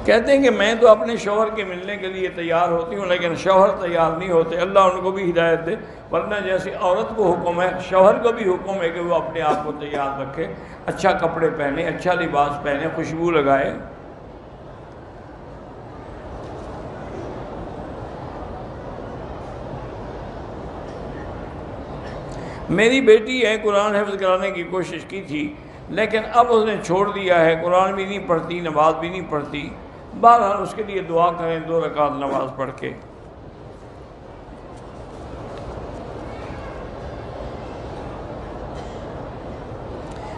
کہتے ہیں کہ میں تو اپنے شوہر کے ملنے کے لیے تیار ہوتی ہوں، لیکن شوہر تیار نہیں ہوتے، اللہ ان کو بھی ہدایت دے، ورنہ جیسے عورت کو حکم ہے شوہر کو بھی حکم ہے کہ وہ اپنے آپ کو تیار رکھے، اچھا کپڑے پہنے، اچھا لباس پہنے، خوشبو لگائے۔ میری بیٹی ہے، قرآن حفظ کرانے کی کوشش کی تھی، لیکن اب اس نے چھوڑ دیا ہے، قرآن بھی نہیں پڑھتی، نماز بھی نہیں پڑھتی۔ بہرحال اس کے لیے دعا کریں 2 رکعت نماز پڑھ کے۔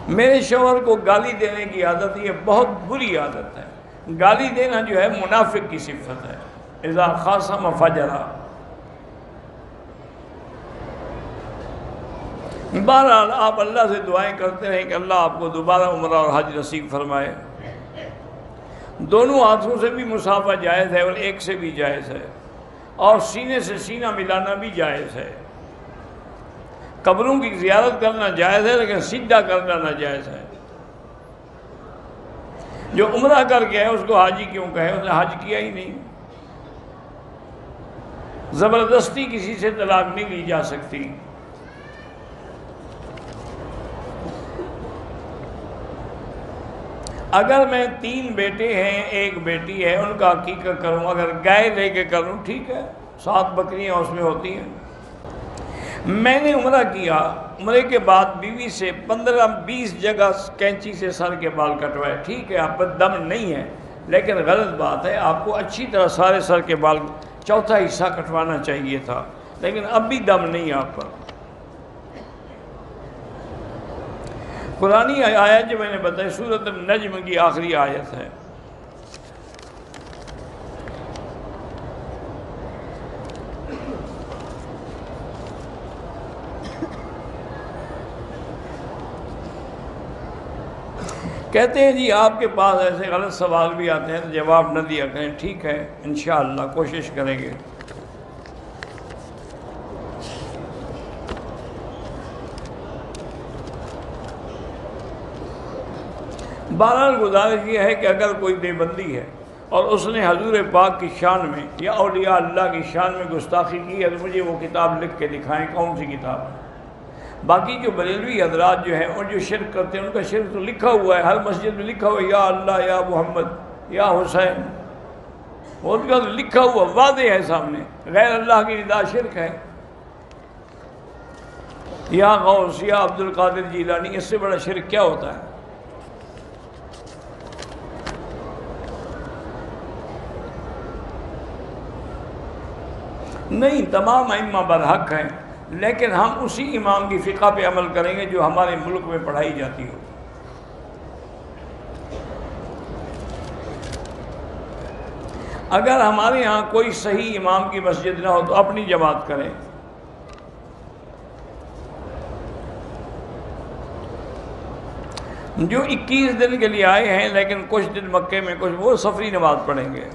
میرے شوہر کو گالی دینے کی عادت، یہ بہت بری عادت ہے۔ گالی دینا جو ہے منافق کی صفت ہے، اذا خاصم فجرا۔ بہرحال آپ اللہ سے دعائیں کرتے رہیں کہ اللہ آپ کو دوبارہ عمرہ اور حج نصیب فرمائے۔ دونوں ہاتھوں سے بھی مصافحہ جائز ہے اور ایک سے بھی جائز ہے، اور سینے سے سینہ ملانا بھی جائز ہے۔ قبروں کی زیارت کرنا جائز ہے، لیکن سجدہ کرنا ناجائز ہے۔ جو عمرہ کر کے ہے اس کو حاجی کیوں کہے؟ اس نے حج کیا ہی نہیں۔ زبردستی کسی سے طلاق نہیں لی جا سکتی۔ اگر میں 3 بیٹے ہیں 1 بیٹی ہے، ان کا عقیقہ کروں، اگر گائے لے کے کروں ٹھیک ہے، 7 بکریاں اس میں ہوتی ہیں۔ میں نے عمرہ کیا، عمرے کے بعد بیوی سے 15-20 جگہ کینچی سے سر کے بال کٹوائے، ٹھیک ہے آپ پر دم نہیں ہے، لیکن غلط بات ہے، آپ کو اچھی طرح سارے سر کے بال چوتھا حصہ کٹوانا چاہیے تھا، لیکن اب بھی دم نہیں آپ پر۔ قرآنی آیت جو میں نے بتائی سورۃ النجم کی آخری آیت ہے۔ کہتے ہیں جی آپ کے پاس ایسے غلط سوال بھی آتے ہیں تو جواب نہ دیا کریں، ٹھیک ہے انشاءاللہ کوشش کریں گے۔ بہرحال گزارش یہ ہے کہ اگر کوئی دیوبندی ہے اور اس نے حضور پاک کی شان میں یا اولیاء اللہ کی شان میں گستاخی کی ہے تو مجھے وہ کتاب لکھ کے دکھائیں کون سی کتاب ہے۔ باقی جو بریلوی حضرات جو ہیں اور جو شرک کرتے ہیں ان کا شرک تو لکھا ہوا ہے، ہر مسجد میں لکھا ہوا ہے، یا اللہ یا محمد یا حسین، ان کا لکھا ہوا واضح ہے سامنے، غیر اللہ کی ندا شرک ہے۔ یا غوث یا عبد القادر جیلانی، اس سے بڑا شرک کیا ہوتا ہے؟ نہیں، تمام ائمہ برحق ہیں، لیکن ہم اسی امام کی فقہ پہ عمل کریں گے جو ہمارے ملک میں پڑھائی جاتی ہو۔ اگر ہمارے ہاں کوئی صحیح امام کی مسجد نہ ہو تو اپنی جماعت کریں۔ جو 21 دن کے لیے آئے ہیں لیکن کچھ دن مکے میں، کچھ وہ سفری نماز پڑھیں گے۔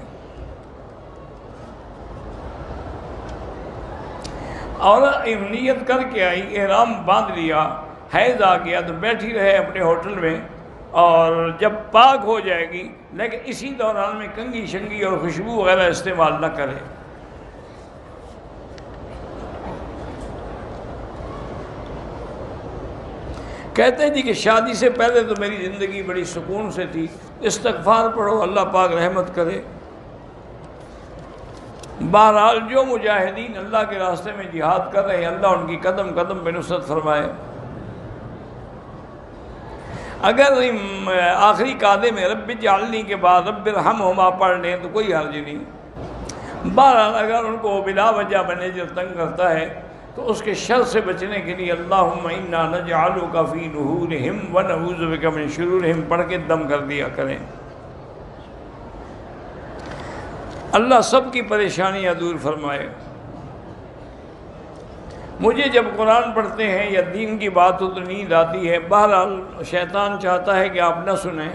اور نیت کر کے آئی، احرام باندھ لیا، حیض آ گیا تو بیٹھی رہے اپنے ہوٹل میں، اور جب پاک ہو جائے گی لیکن اسی دوران میں کنگھی شنگھی اور خوشبو وغیرہ استعمال نہ کرے۔ کہتے ہیں جی کہ شادی سے پہلے تو میری زندگی بڑی سکون سے تھی، استغفار پڑھو اللہ پاک رحمت کرے۔ بہرحال جو مجاہدین اللہ کے راستے میں جہاد کر رہے ہیں اللہ ان کی قدم قدم پہ نصرت فرمائے۔ اگر آخری قاعدے میں رب اجعلنی کے بعد رب ارحمہما پڑھ لیں تو کوئی حرج نہیں۔ بہرحال اگر ان کو بلا وجہ مینیجر تنگ کرتا ہے تو اس کے شر سے بچنے کے لیے اللہم انا نجعلک فی نحورہم ونعوذ بک من شرورہم پڑھ کے دم کر دیا کریں۔ اللہ سب کی پریشانیاں دور فرمائے۔ مجھے جب قرآن پڑھتے ہیں یا دین کی بات ہو تو نیند آتی ہے، بہرحال شیطان چاہتا ہے کہ آپ نہ سنیں،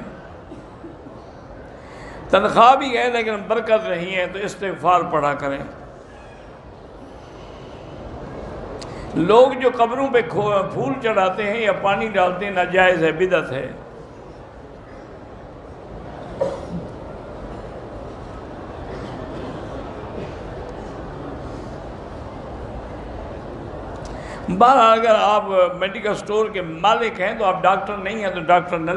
تنخواہ بھی ہے لیکن برکت نہیں ہے تو استغفار پڑھا کریں۔ لوگ جو قبروں پہ پھول چڑھاتے ہیں یا پانی ڈالتے ہیں ناجائز ہے، بدعت ہے۔ بہرحال اگر آپ میڈیکل سٹور کے مالک ہیں تو آپ ڈاکٹر نہیں ہیں تو ڈاکٹر نہ